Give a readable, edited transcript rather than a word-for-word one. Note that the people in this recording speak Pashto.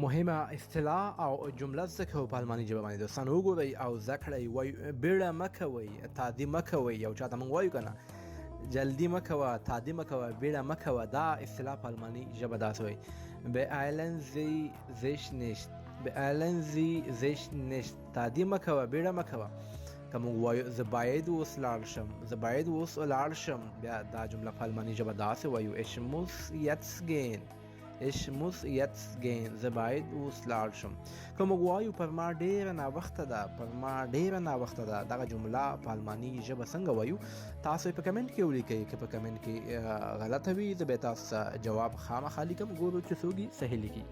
مهمه اصطلاح او جمله څه کوي په الماني ژبه باندې دوستان وګورئ او زده کړئ. وایي بیړه مه کوئ، تعدي مه کوئ. یو چاته موږ وایو که نه جلدی مه کوه، تعدي مه کوه، بیړه مه کوه. دا اصطلاح په الماني ژبه داسې وایي beeilen Sie sich nicht، beeilen Sie sich nicht، تعدي مه کوه، بیړه مه کوه. که موږ وایو زه باید اوس لاړ شم، زه باید اوس ولاړ شم، بیا دا جمله په الماني ژبه داسې وایو ich muss jetzt gehen، ich muss jetzt gehen، زه باید اوس لاړ شم. که موږ وایو پر ما ډېره ناوخته ده، پر ما ډېره ناوخته ده، دغه جمله په الماني ژبه څنګه وایو تاسو په کمنټ کې ولیکئ. که په کمنټ کې غلطه وي زه به تاسو ته جواب خامخا لیکم، ګورو چې څوک یې صحیح لیکي.